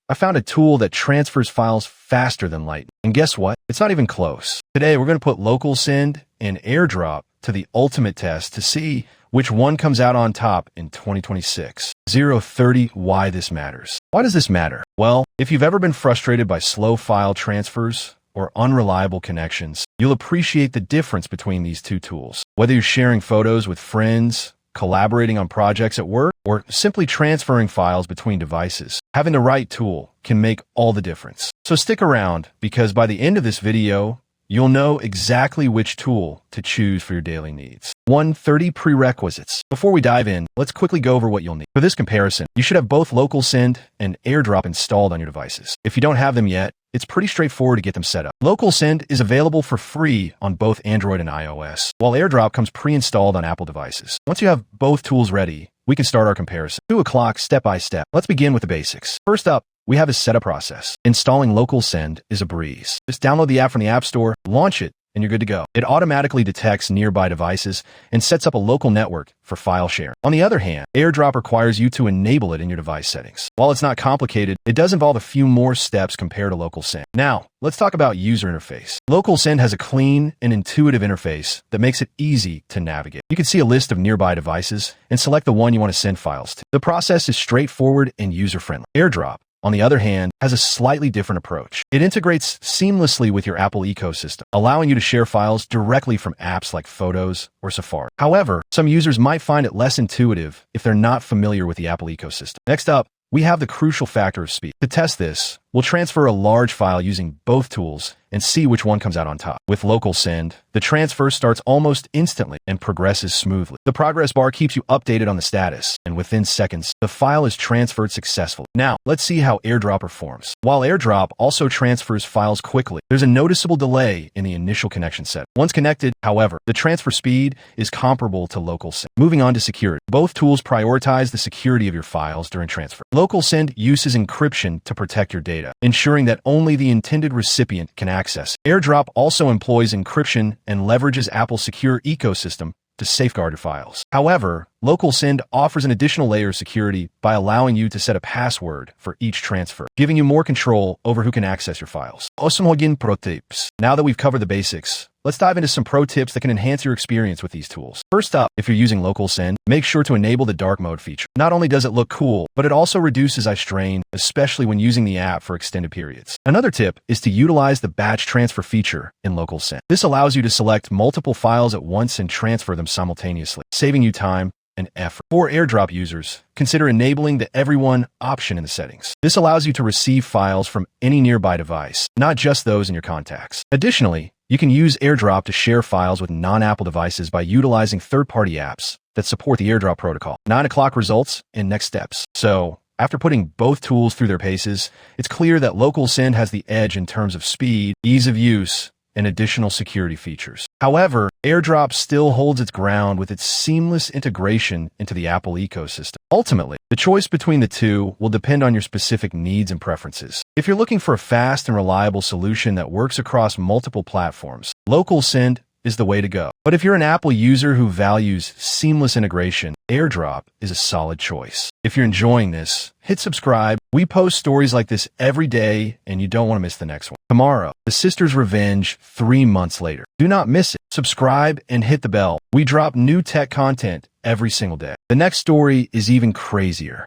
I found a tool that transfers files faster than Lightning. And guess what? It's not even close. Today, we're going to put Localsend and AirDrop to the ultimate test to see which one comes out on top in 2026. 030, why this matters. Why does this matter? Well, if you've ever been frustrated by slow file transfers or unreliable connections, you'll appreciate the difference between these two tools. Whether you're sharing photos with friends, collaborating on projects at work, or simply transferring files between devices, having the right tool can make all the difference. So stick around, because by the end of this video, you'll know exactly which tool to choose for your daily needs. 130 prerequisites. Before we dive in, let's quickly go over what you'll need. For this comparison, you should have both Localsend and AirDrop installed on your devices. If you don't have them yet, it's pretty straightforward to get them set up. Localsend is available for free on both Android and iOS, while AirDrop comes pre-installed on Apple devices. Once you have both tools ready, we can start our comparison. 2 o'clock, step by step. Let's begin with the basics. First up, we have a setup process. Installing Localsend is a breeze. Just download the app from the App Store, launch it, and you're good to go. It automatically detects nearby devices and sets up a local network for file sharing. On the other hand, AirDrop requires you to enable it in your device settings. While it's not complicated, it does involve a few more steps compared to Localsend. Now, let's talk about user interface. Localsend has a clean and intuitive interface that makes it easy to navigate. You can see a list of nearby devices and select the one you want to send files to. The process is straightforward and user-friendly. AirDrop, on the other hand, has a slightly different approach. It integrates seamlessly with your Apple ecosystem, allowing you to share files directly from apps like Photos or Safari. However, some users might find it less intuitive if they're not familiar with the Apple ecosystem. Next up, we have the crucial factor of speed. To test this, we'll transfer a large file using both tools and see which one comes out on top. With Localsend, the transfer starts almost instantly and progresses smoothly. The progress bar keeps you updated on the status, and within seconds, the file is transferred successfully. Now, let's see how AirDrop performs. While AirDrop also transfers files quickly, there's a noticeable delay in the initial connection set. Once connected, however, the transfer speed is comparable to Localsend. Moving on to security. Both tools prioritize the security of your files during transfer. Localsend uses encryption to protect your data, ensuring that only the intended recipient can access. AirDrop also employs encryption and leverages Apple's secure ecosystem to safeguard your files. However, Localsend offers an additional layer of security by allowing you to set a password for each transfer, giving you more control over who can access your files. Osmogin Pro Tips. Now that we've covered the basics, let's dive into some pro tips that can enhance your experience with these tools. First up, if you're using Localsend, make sure to enable the dark mode feature. Not only does it look cool, but it also reduces eye strain, especially when using the app for extended periods. Another tip is to utilize the batch transfer feature in Localsend. This allows you to select multiple files at once and transfer them simultaneously, saving you time and effort. For AirDrop users, consider enabling the Everyone option in the settings. This allows you to receive files from any nearby device, not just those in your contacts. Additionally, you can use AirDrop to share files with non-Apple devices by utilizing third-party apps that support the AirDrop protocol. 9 o'clock results and next steps. So, after putting both tools through their paces, it's clear that Localsend has the edge in terms of speed, ease of use, and additional security features. However, AirDrop still holds its ground with its seamless integration into the Apple ecosystem. Ultimately, the choice between the two will depend on your specific needs and preferences. If you're looking for a fast and reliable solution that works across multiple platforms, Localsend is the way to go. But if you're an Apple user who values seamless integration, AirDrop is a solid choice. If you're enjoying this, hit subscribe. We post stories like this every day, and you don't want to miss the next one. Tomorrow, the Sisters' Revenge 3 months later. Do not miss it. Subscribe and hit the bell. We drop new tech content every single day. The next story is even crazier.